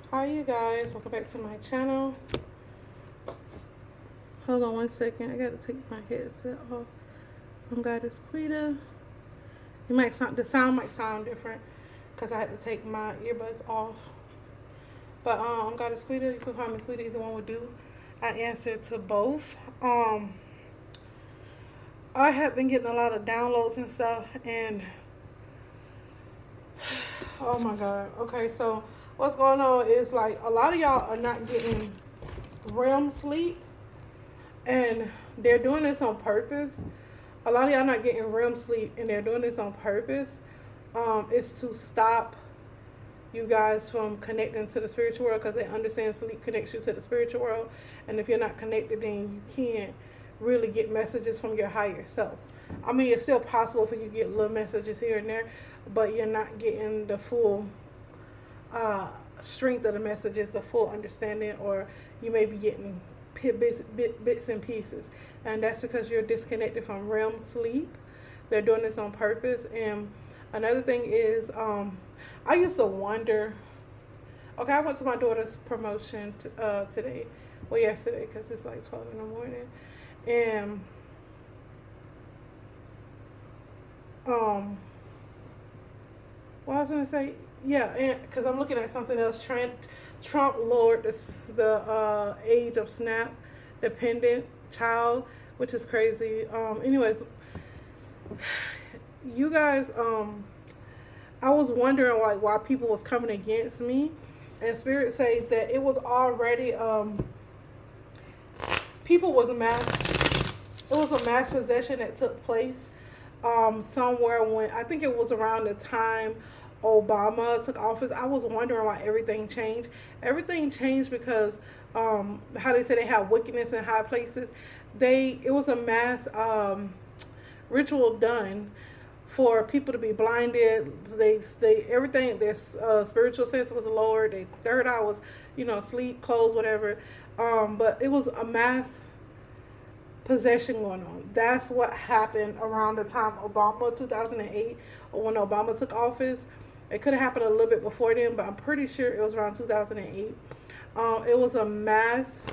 Hi you guys, welcome back to my channel. Hold on one second, I gotta take my headset off. I'm Goddess Quita. The sound might sound different because I had to take my earbuds off. But I'm Goddess Quita, you can call me Quita, either one would do. I answer to both. I have been getting a lot of downloads and stuff, and oh my god. Okay, so what's going on is like a lot of y'all are not getting REM sleep, and they're doing this on purpose. A lot of y'all not getting REM sleep, and they're doing this on purpose. It's to stop you guys from connecting to the spiritual world because they understand sleep connects you to the spiritual world, and if you're not connected, then you can't really get messages from your higher self. I mean, it's still possible for you to get little messages here and there, but you're not getting the full strength of the messages, the full understanding, or you may be getting bits and pieces, and that's because you're disconnected from REM sleep. They're doing this on purpose. And another thing is, I used to wonder. Okay, I went to my daughter's promotion today, well yesterday, because it's like 12 in the morning, and what I was gonna say, yeah, and because I'm looking at something else. Trump lowered the age of SNAP dependent child, which is crazy. Anyways, you guys, I was wondering like why people was coming against me, and Spirit say that it was already people was mass. It was a mass possession that took place somewhere when I think it was around the time Obama took office. I was wondering why everything changed. Everything changed because how they say they have wickedness in high places. It was a mass ritual done for people to be blinded. They everything their spiritual sense was lowered. Their third eye was sleep, closed, whatever. But it was a mass possession going on. That's what happened around the time Obama, 2008, or when Obama took office. It could have happened a little bit before then, but I'm pretty sure it was around 2008. It was a mass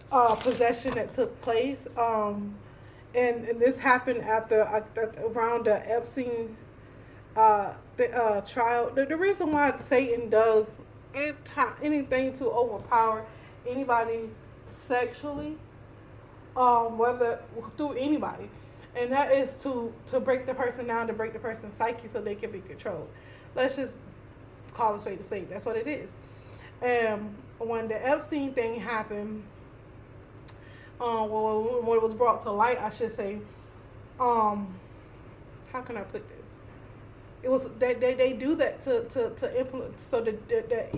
possession that took place. And this happened around the Epstein trial. The reason why Satan does anything to overpower anybody sexually, whether through anybody, and that is to break the person down, to break the person's psyche so they can be controlled. Let's just call a spade a spade. That's what it is. And when the Epstein thing happened, when it was brought to light, I should say, how can I put this? It was they do that to implement so that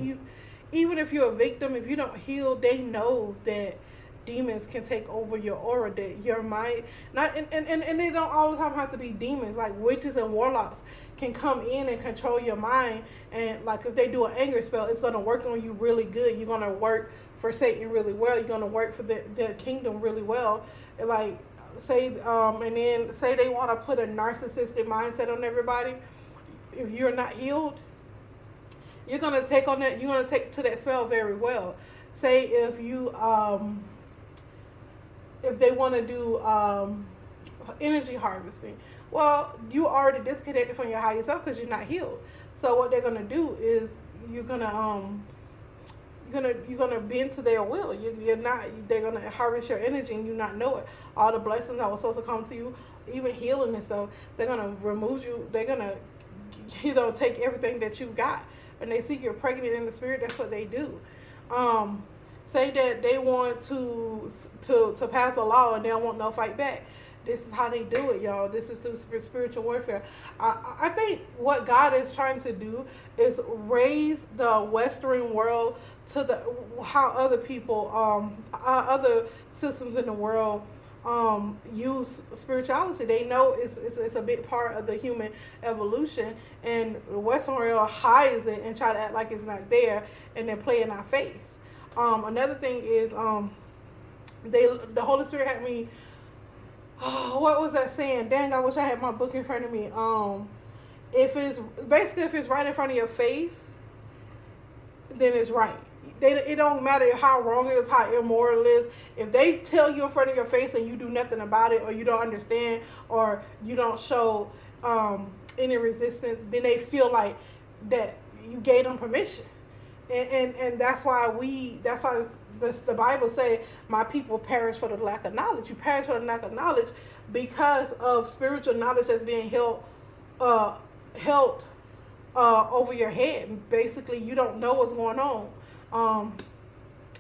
even if you're a victim, if you don't heal, they know that demons can take over your aura, that your mind not and they don't all the time have to be demons. Like witches and warlocks can come in and control your mind, and like if they do an anger spell, it's going to work on you really good. You're going to work for Satan really well. You're going to work for the kingdom really well. And like say and then say they want to put a narcissistic mindset on everybody. If you're not healed, you're going to take on that. You're going to take to that spell very well. Say if you if they want to do energy harvesting, well, you already disconnected from your higher self because you're not healed. So what they're gonna do is you're gonna bend to their will. You're not. They're gonna harvest your energy and you not know it. All the blessings that was supposed to come to you, even healing and stuff, they're gonna remove you. They're gonna take everything that you got. And they see you're pregnant in the spirit. That's what they do. Say that they want to pass a law and they don't want no fight back. This is how they do it, y'all. This is through spiritual warfare. I think what God is trying to do is raise the Western world to how other people, other systems in the world use spirituality. They know it's a big part of the human evolution, and the Western world hides it and try to act like it's not there, and then play in our face. Another thing is the Holy Spirit had me. Oh, what was that saying? Dang, I wish I had my book in front of me. If it's right in front of your face, then it's right. It don't matter how wrong it is, how immoral it is. If they tell you in front of your face and you do nothing about it, or you don't understand, or you don't show any resistance, then they feel like that you gave them permission. And that's why the Bible say, my people perish for the lack of knowledge. You perish for the lack of knowledge because of spiritual knowledge that's being held over your head. Basically, you don't know what's going on.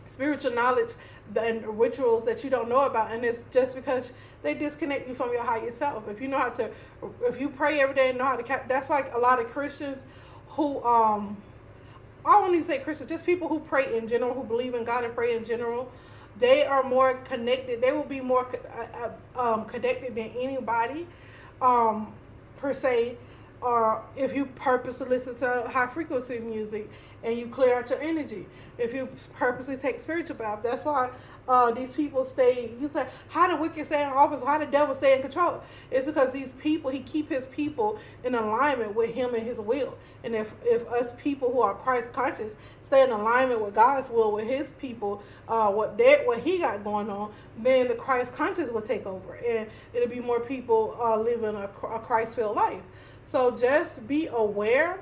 Spiritual knowledge and rituals that you don't know about, and it's just because they disconnect you from your higher self. If you pray every day and know how to that's why a lot of Christians who I won't even say Christians, just people who pray in general, who believe in God and pray in general, they are more connected. They will be more connected than anybody, per se. Or if you purposely listen to high frequency music and you clear out your energy, if you purposely take spiritual bath, that's why these people stay. You say, how the wicked stay in office? How the devil stay in control? It's because these people, he keep his people in alignment with him and his will. And if us people who are Christ conscious stay in alignment with God's will, with his people, what he got going on, then the Christ conscious will take over, and it'll be more people living a Christ-filled life. So just be aware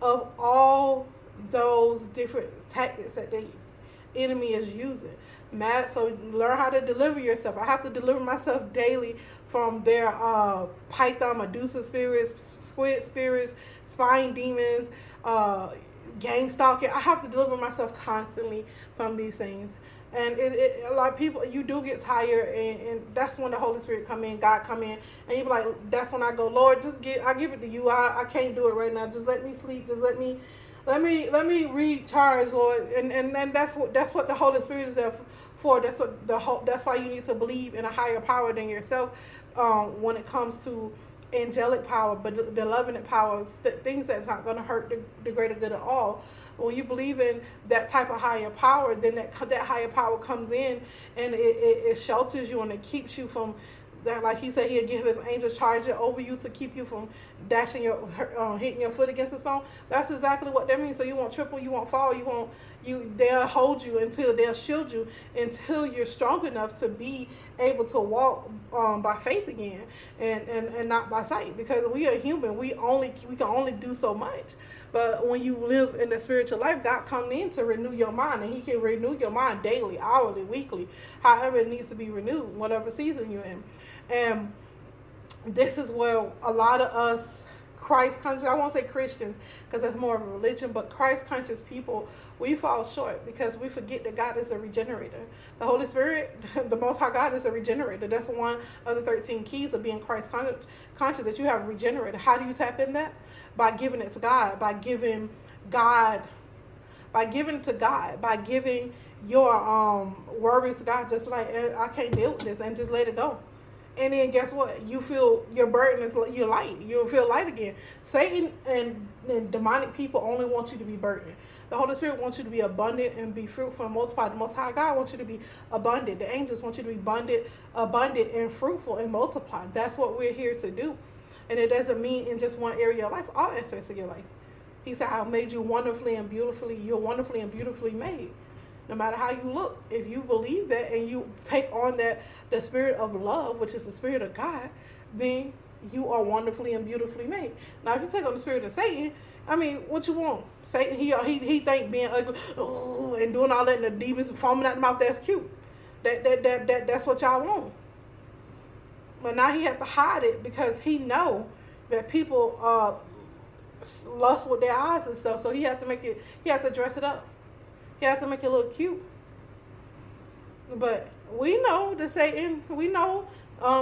of all those different tactics that the enemy is using. So learn how to deliver yourself. I have to deliver myself daily from their python, Medusa spirits, squid spirits, spying demons, gang stalking. I have to deliver myself constantly from these things. And a lot of people, you do get tired, and that's when the Holy Spirit come in, God come in, and you be like, that's when I go, Lord, I give it to you. I can't do it right now. Just let me sleep. Just let me recharge, Lord. And that's what the Holy Spirit is there for. That's why you need to believe in a higher power than yourself when it comes to angelic power, but benevolent power, things that's not going to hurt the greater good at all. When you believe in that type of higher power, then that higher power comes in, and it shelters you, and it keeps you from that. Like he said, he'll give his angels charge over you to keep you from hitting your foot against the stone. That's exactly what that means. So you won't triple, you won't fall, they'll hold you they'll shield you until you're strong enough to be able to walk by faith again, and not by sight, because we are human. We can only do so much. But when you live in the spiritual life, God comes in to renew your mind, and he can renew your mind daily, hourly, weekly, however it needs to be renewed, whatever season you're in. And this is where a lot of us Christ conscious, I won't say Christians because that's more of a religion, but Christ conscious people, we fall short because we forget that God is a regenerator. The Holy Spirit, the Most High God, is a regenerator. That's one of the 13 keys of being Christ conscious, that you have regenerated. How do you tap in that? By giving it to God, by giving your worries to God, just like, I can't deal with this, and just let it go. And then guess what? You feel your burden is, you're light. You'll feel light again. Satan and demonic people only want you to be burdened. The Holy Spirit wants you to be abundant and be fruitful and multiply. The Most High God wants you to be abundant. The angels want you to be abundant and fruitful and multiply. That's what we're here to do. And it doesn't mean in just one area of life, all aspects of your life. He said, I made you wonderfully and beautifully. You're wonderfully and beautifully made. No matter how you look, if you believe that and you take on the spirit of love, which is the spirit of God, then you are wonderfully and beautifully made. Now, if you take on the spirit of Satan, I mean, what you want? Satan, he think being ugly, and doing all that, and the demons foaming out the mouth, that's cute. That's what y'all want. But now he has to hide it because he know that people lust with their eyes and stuff. So he has to dress it up. He has to make it look cute. But we know that Satan, we know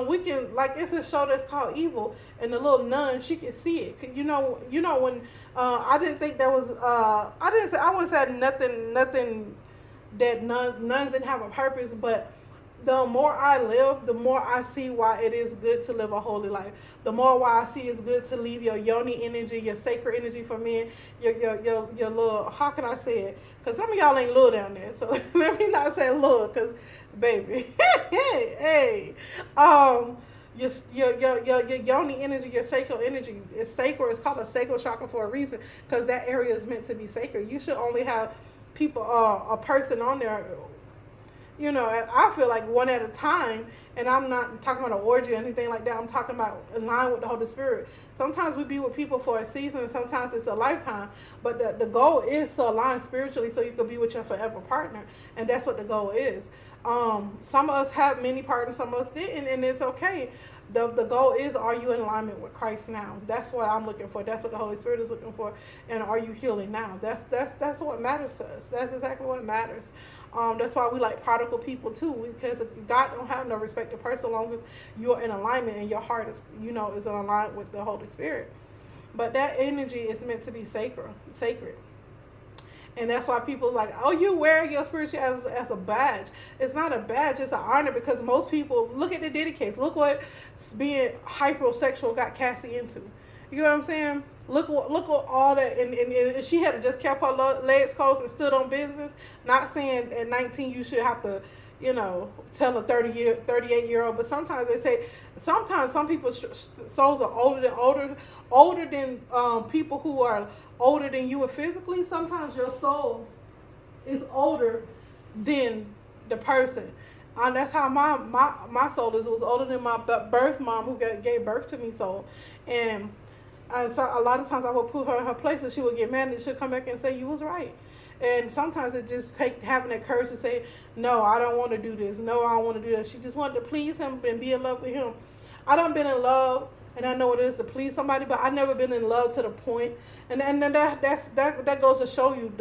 we can, like, it's a show that's called Evil, and the little nun, she can see it. You know when I didn't think there was I wouldn't say nothing that nuns didn't have a purpose, but the more I live, the more I see why it is good to live a holy life. The more why I see it's good to leave your yoni energy, your sacred energy for men, your little, how can I say it? Because some of y'all ain't little down there, so let me not say little, because baby, hey, Your yoni energy, your sacral energy is sacred. It's called a sacral chakra for a reason, because that area is meant to be sacred. You should only have people, a person on there, I feel like one at a time. And I'm not talking about an orgy or anything like that. I'm talking about in line with the Holy Spirit. Sometimes we be with people for a season, and sometimes it's a lifetime. But the goal is to align spiritually so you can be with your forever partner. And that's what the goal is. Some of us have many partners, some of us didn't, and it's okay. The goal is, are you in alignment with Christ now? That's what I'm looking for. That's what the Holy Spirit is looking for. And are you healing now? That's what matters to us. That's exactly what matters. That's why we like prodigal people too, because God don't have no respect to person as long as you're in alignment and your heart is in alignment with the Holy Spirit. But that energy is meant to be sacred. And that's why people are like, oh, you wear your spirituality as a badge. It's not a badge, it's an honor, because most people, look at the Diddy case. Look what being hypersexual got Cassie into. You know what I'm saying? Look what all that, and she had just kept her legs closed and stood on business. Not saying at 19 you should have to, tell a 38-year-old, but sometimes they say, sometimes some people's souls are older than people who are older than you physically. Sometimes your soul is older than the person. And that's how my soul is. It was older than my birth mom who gave birth to me soul. And so a lot of times I would put her in her place and she would get mad and she'll come back and say, you was right. And sometimes it just takes having that courage to say, no, I don't want to do this. No, I don't want to do that. She just wanted to please him and be in love with him. I done been in love, and I know what it is to please somebody, but I never been in love to the point. And that goes to show you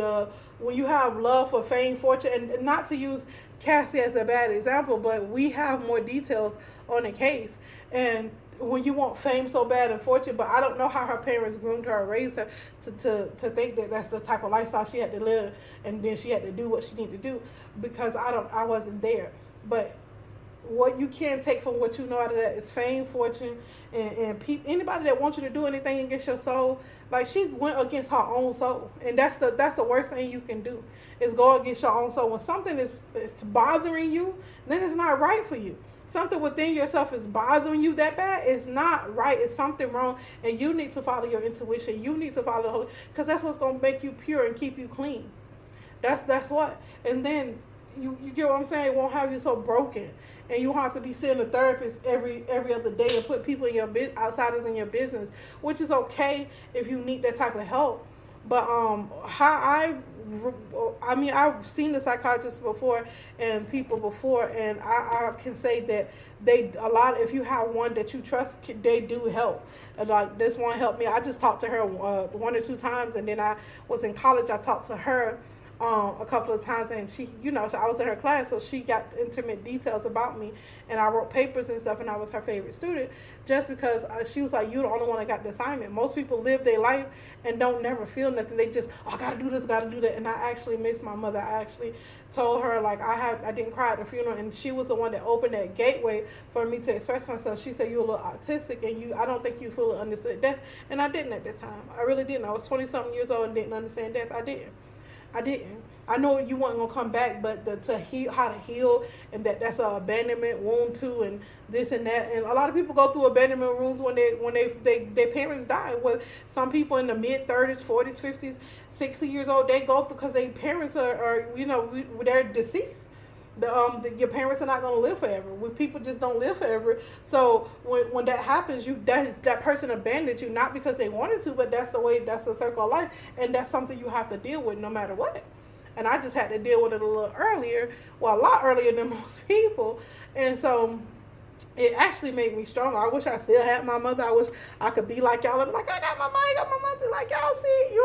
when you have love for fame, fortune, and not to use Cassie as a bad example, but we have more details on the case. And when you want fame so bad and fortune, but I don't know how her parents groomed her or raised her to think that that's the type of lifestyle she had to live, and then she had to do what she needed to do, because I wasn't there. But what you can take from what you know out of that is fame, fortune, and anybody that wants you to do anything against your soul. Like, she went against her own soul, and that's the worst thing you can do, is go against your own soul. When something is bothering you, then it's not right for you. Something within yourself is bothering you that bad, it's not right. It's something wrong, and you need to follow your intuition. You need to follow the Holy, because that's what's going to make you pure and keep you clean. That's what. And then you get what I'm saying? It won't have you so broken, and you won't have to be seeing a therapist every other day and put people in your outsiders in your business, which is okay if you need that type of help. But I've seen the psychiatrists before and people before, and I can say that if you have one that you trust, they do help. And like, this one helped me. I just talked to her 1 or 2 times, and then I was in college. I talked to her a couple of times, and she, I was in her class, so she got intimate details about me, and I wrote papers and stuff, and I was her favorite student, just because she was like, you're the only one that got the assignment. Most people live their life and don't never feel nothing. They just, I gotta do this, gotta do that. And I actually miss my mother. I actually told her, like, I didn't cry at the funeral, and she was the one that opened that gateway for me to express myself. She said, you're a little autistic, and I don't think you fully understood death. And I didn't at the time. I really didn't. I was 20-something years old and didn't understand death. I didn't. I know you weren't gonna come back, but how to heal, and that's an abandonment wound too, and this and that. And a lot of people go through abandonment wounds when their parents die. Well, some people in the mid-30s, 40s, 50s, 60 years old, they go through because their parents are they're deceased. Your parents are not going to live forever. People just don't live forever. So when that happens, that person abandoned you, not because they wanted to, but that's the circle of life, and that's something you have to deal with no matter what. And I just had to deal with it a lot earlier than most people, and so it actually made me stronger. I wish I still had my mother. I wish I could be like y'all. I'm like, I got my mom, I got my mother. Like, y'all see,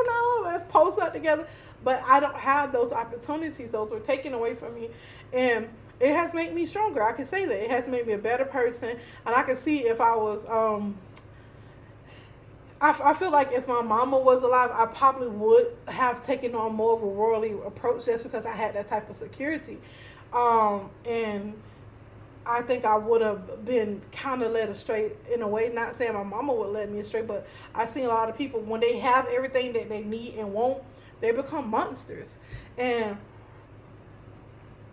let's post up together. But I don't have those opportunities. Those were taken away from me. And it has made me stronger. I can say that. It has made me a better person. And I can see if I was, I feel like if my mama was alive, I probably would have taken on more of a worldly approach, just because I had that type of security. And I think I would have been kind of led astray in a way. Not saying my mama would let me astray, but I've seen a lot of people, when they have everything that they need and want, they become monsters. And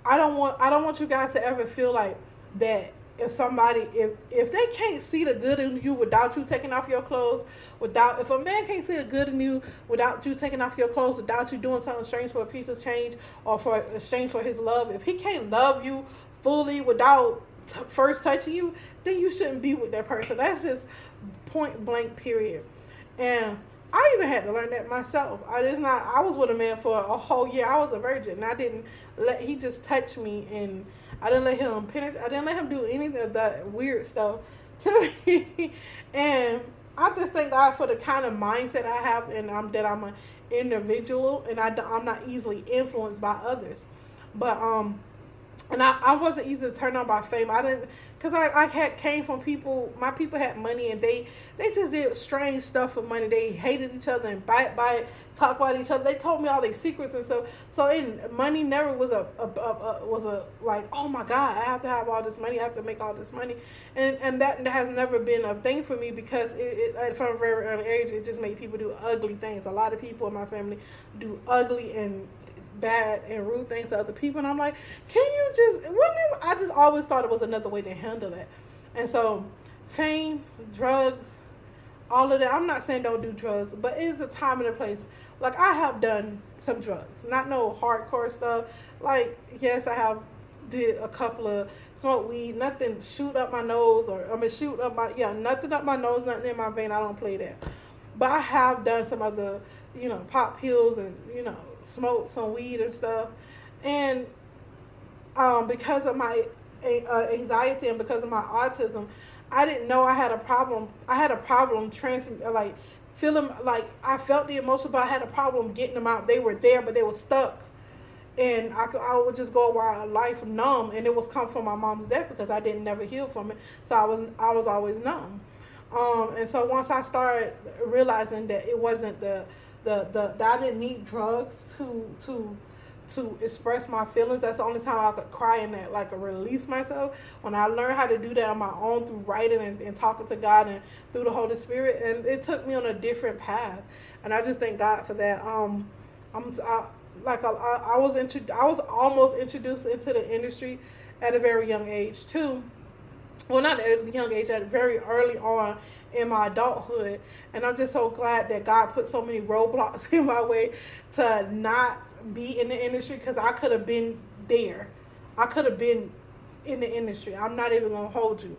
I don't want you guys to ever feel like that if somebody, if they can't see the good in you without you taking off your clothes, without, if a man can't see the good in you without you taking off your clothes, without you doing something strange for a piece of change or for exchange for his love, if he can't love you fully without first touching you, then you shouldn't be with that person. That's just point blank period. And I even had to learn that myself. I was with a man for a whole year. I was a virgin, and he just touched me, and I didn't let him penetrate. I didn't let him do any of that weird stuff to me. And I just thank God for the kind of mindset I have, and that I'm an individual, and I'm not easily influenced by others. But and I wasn't easy to turn on by fame. I didn't, because I had came from people. My people had money, and they just did strange stuff for money. They hated each other and bite, talk about each other. They told me all their secrets and stuff. So money never was a like, oh my God, I have to have all this money. I have to make all this money, and that has never been a thing for me, because from a very early age it just made people do ugly things. A lot of people in my family do ugly and bad and rude things to other people, and I'm like, can you just, I just always thought it was another way to handle it. And so fame, drugs, all of that, I'm not saying don't do drugs, but it's a time and a place. Like, I have done some drugs, not no hardcore stuff. Like, yes, I have did a couple of smoke weed, nothing shoot up my nose, nothing up my nose, nothing in my vein. I don't play that. But I have done some other, pop pills and, smoke some weed and stuff. And because of my anxiety and because of my autism, I didn't know I had a problem. I had a problem feeling like I felt the emotion, but I had a problem getting them out. They were there, but they were stuck. And I would just go around life numb, and it was come from my mom's death, because I didn't never heal from it. So I was always numb. And so once I started realizing that it wasn't that I didn't need drugs to express my feelings. That's the only time I could cry and release myself. When I learned how to do that on my own through writing and talking to God and through the Holy Spirit, and it took me on a different path. And I just thank God for that. I was almost introduced into the industry at a very young age too. Well, not at a young age, at very early on in my adulthood. And I'm just so glad that God put so many roadblocks in my way to not be in the industry, because I could have been there. I could have been in the industry. I'm not even going to hold you.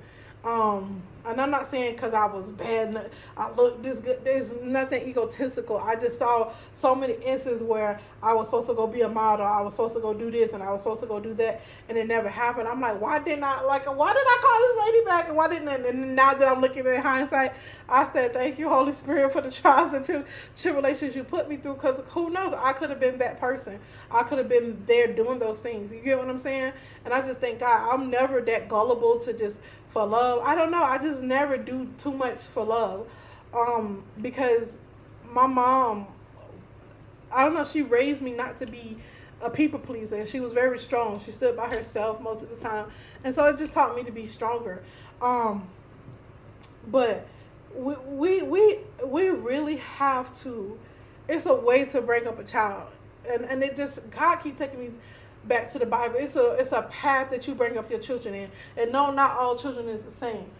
And I'm not saying because I was bad, I looked this good. There's nothing egotistical. I just saw so many instances where I was supposed to go be a model, I was supposed to go do this, and I was supposed to go do that, and it never happened. I'm like, why did I call this lady back, and why didn't I? And now that I'm looking at hindsight, I said, thank you, Holy Spirit, for the trials and tribulations you put me through, because who knows, I could have been that person. I could have been there doing those things. You get what I'm saying? And I just thank God I'm never that gullible to just for love. I don't know. I just never do too much for love. Because my mom, I don't know, she raised me not to be a people pleaser. And she was very strong. She stood by herself most of the time. And so it just taught me to be stronger. But we really have to, it's a way to bring up a child. And it just, God keep taking me back to the Bible. It's a path that you bring up your children in. And no, not all children is the same.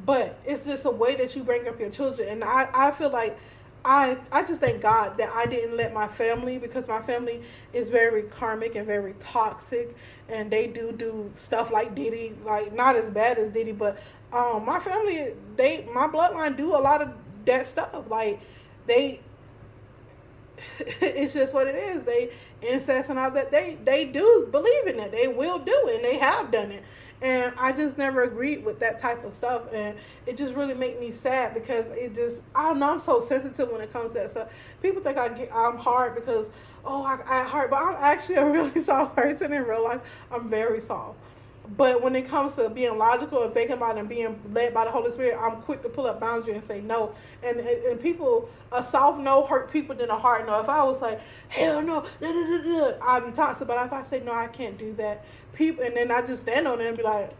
But it's just a way that you bring up your children. And I feel like I just thank God that I didn't let my family, because my family is very karmic and very toxic, and they do stuff like Diddy, like not as bad as Diddy, but my family, my bloodline do a lot of that stuff. Like it's just what it is. They incest and all that. They do believe in it. They will do it, and they have done it. And I just never agreed with that type of stuff, and it just really made me sad, because it just, I don't know, I'm so sensitive when it comes to that stuff. People think I'm hard because, I hurt, but I'm actually a really soft person in real life. I'm very soft. But when it comes to being logical and thinking about it and being led by the Holy Spirit, I'm quick to pull up boundaries and say no. And people, a soft no hurt people than a hard no. If I was like, hell no, I'd be toxic. But if I say no, I can't do that, people, and then I just stand on it and be like,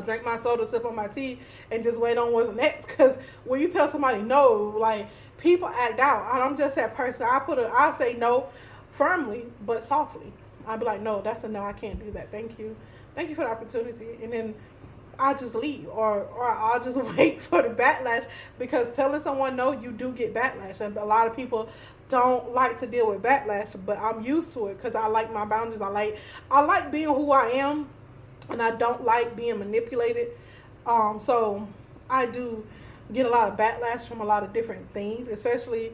drink my soda, sip on my tea, and just wait on what's next. Because when you tell somebody no, like, people act out. I'm just that person. I'll say no firmly, but softly. I'd be like, no, that's a no. I can't do that. Thank you. thank you for the opportunity, and then I'll just leave, or I'll just wait for the backlash, because telling someone no, you do get backlash, and a lot of people don't like to deal with backlash, but I'm used to it because I like my boundaries. I like being who I am, and I don't like being manipulated. So I do get a lot of backlash from a lot of different things, especially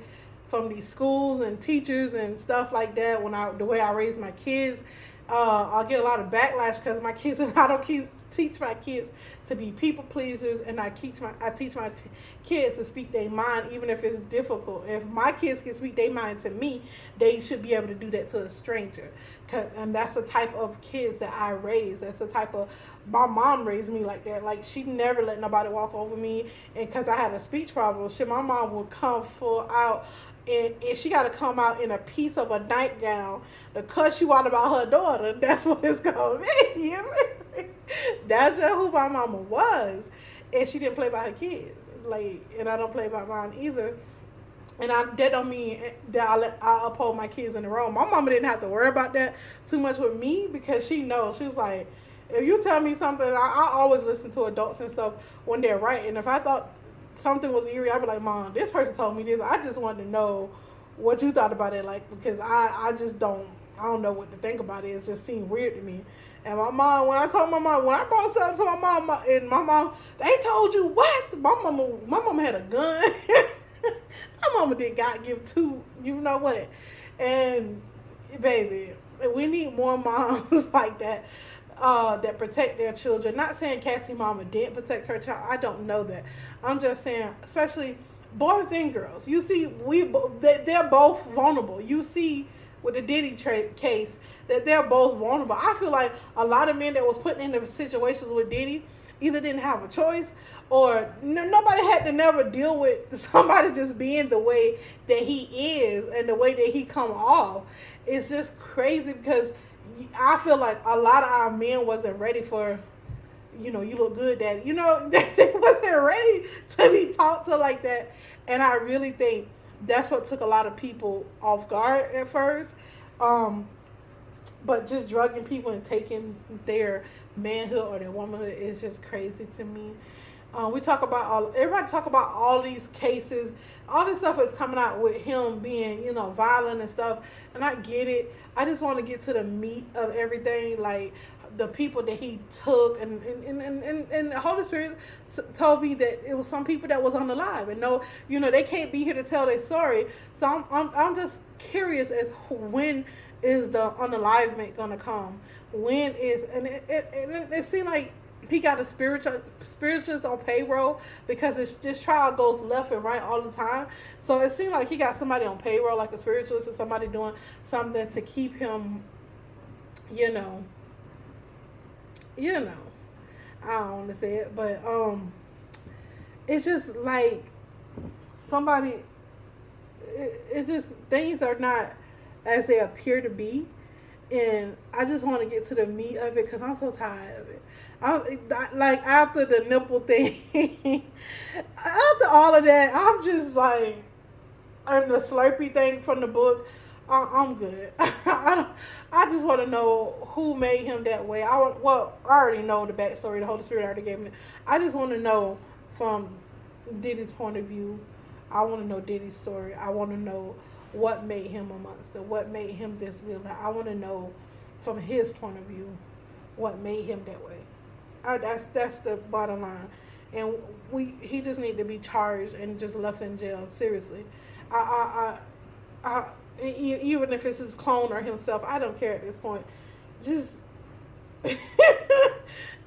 from these schools and teachers and stuff like that. The way I raise my kids, I'll get a lot of backlash because my kids and I don't teach my kids to be people pleasers, and I teach my kids to speak their mind, even if it's difficult. If my kids can speak their mind to me, they should be able to do that to a stranger. And that's the type of kids that I raise. That's the type of, my mom raised me like that. Like, she never let nobody walk over me, and because I had a speech problem, my mom would come full out. And she got to come out in a piece of a nightgown to cuss you out about her daughter. That's what it's going to be. That's just who my mama was. And she didn't play by her kids. And I don't play by mine either. And that don't mean that I uphold my kids in the wrong. My mama didn't have to worry about that too much with me, because she knows. She was like, if you tell me something, I always listen to adults and stuff when they're right. And if I thought something was eerie, I'd be like, Mom, this person told me this. I just wanted to know what you thought about it, because I don't know what to think about it. It just seemed weird to me. And my mom, when I brought something to my mom, and my mom, they told you what? My mama had a gun. My mama did God give two, you know what? And baby, we need more moms like that. That protect their children. Not saying Cassie mama didn't protect her child. I don't know that. I'm just saying, especially boys and girls. You see, they're both vulnerable. You see with the Diddy case that they're both vulnerable. I feel like a lot of men that was put into situations with Diddy either didn't have a choice, or nobody had to never deal with somebody just being the way that he is and the way that he come off. It's just crazy, because I feel like a lot of our men wasn't ready for, you look good, daddy. They wasn't ready to be talked to like that. And I really think that's what took a lot of people off guard at first. But just drugging people and taking their manhood or their womanhood is just crazy to me. Everybody talk about all these cases. All this stuff is coming out with him being, violent and stuff. And I get it. I just want to get to the meat of everything, like the people that he took, and the Holy Spirit told me that it was some people that was unalive, and they can't be here to tell their story. So I'm just curious as when is the unalivement gonna come? When is, and it seemed like he got a spiritualist on payroll, because this trial goes left and right all the time. So it seemed like he got somebody on payroll, like a spiritualist, or somebody doing something to keep him, I don't want to say it, but it's just like somebody. It's just, things are not as they appear to be, and I just want to get to the meat of it, because I'm so tired of it. Like, after the nipple thing, after all of that, I'm just like, and the Slurpee thing from the book, I'm good. I just want to know who made him that way. I already know the backstory. The Holy Spirit already gave me. I just want to know from Diddy's point of view. I want to know Diddy's story. I want to know what made him a monster. What made him this villain. I want to know from his point of view what made him that way. That's the bottom line. And he just need to be charged and just left in jail. Seriously. Even if it's his clone or himself, I don't care at this point. Just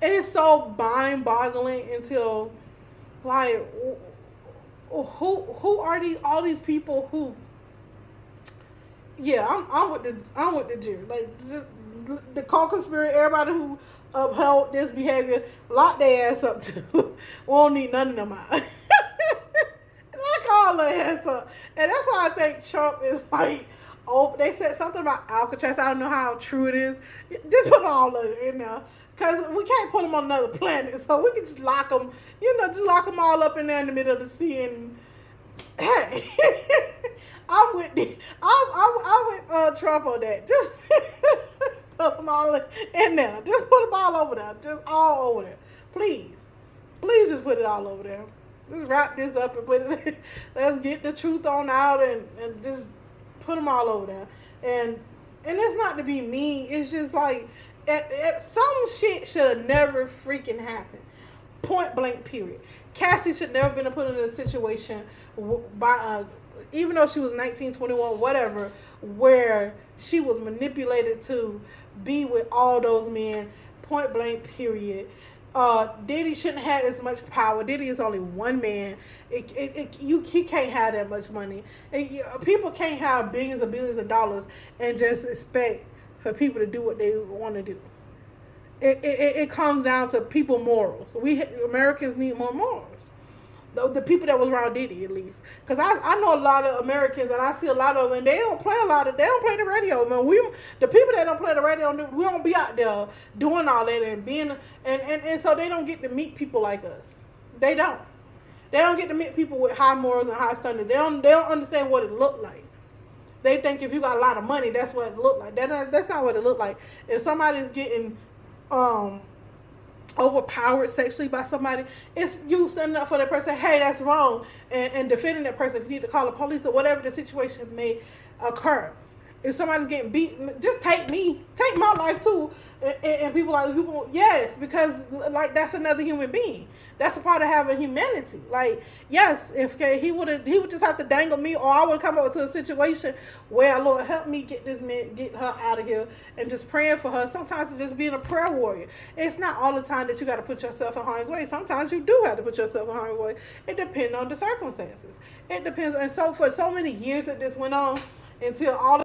it's so mind-boggling until, like, who are all these people who? Yeah, I'm with the jury. Like, just the co-conspirator, everybody who upheld this behavior, lock their ass up too. We don't need none of them out. Lock all their ass up. And that's why I think Trump is like, they said something about Alcatraz. I don't know how true it is. Just put all of it in there. Because we can't put them on another planet. So we can just lock them, just lock them all up in there in the middle of the sea. And hey, I'm with Trump on that. Just put them all in there. Just put them all over there. Just all over there. Please. Please just put it all over there. Just wrap this up and put it in. Let's get the truth on out and just put them all over there. And it's not to be mean. It's just like, some shit should have never freaking happened. Point blank, period. Cassie should never been put in a situation by even though she was 19, 21, whatever, where she was manipulated to be with all those men. Point blank, period. Diddy shouldn't have as much power. Diddy is only one man. He can't have that much money. People can't have billions and billions of dollars and just expect for people to do what they want to do. It comes down to people morals. Americans need more morals. The people that was around Diddy, at least, because I know a lot of Americans and I see a lot of them, and they don't play the radio. Man, the people that don't play the radio, we don't be out there doing all that and being and so they don't get to meet people like us. They don't get to meet people with high morals and high standards. They don't understand what it looked like. They think if you got a lot of money, that's what it looked like. That's not what it looked like. If somebody's getting overpowered sexually by somebody, it's you standing up for that person. Hey, that's wrong, and defending that person. If you need to call the police or whatever the situation may occur. If somebody's getting beat, just take my life too. And people like, yes, because like that's another human being. That's a part of having humanity. Like, yes, if he would just have to dangle me, or I would come up to a situation where, Lord, help me get her out of here, and just praying for her. Sometimes it's just being a prayer warrior. It's not all the time that you got to put yourself in harm's way. Sometimes you do have to put yourself in harm's way. It depends on the circumstances. It depends. And so for so many years that this went on until all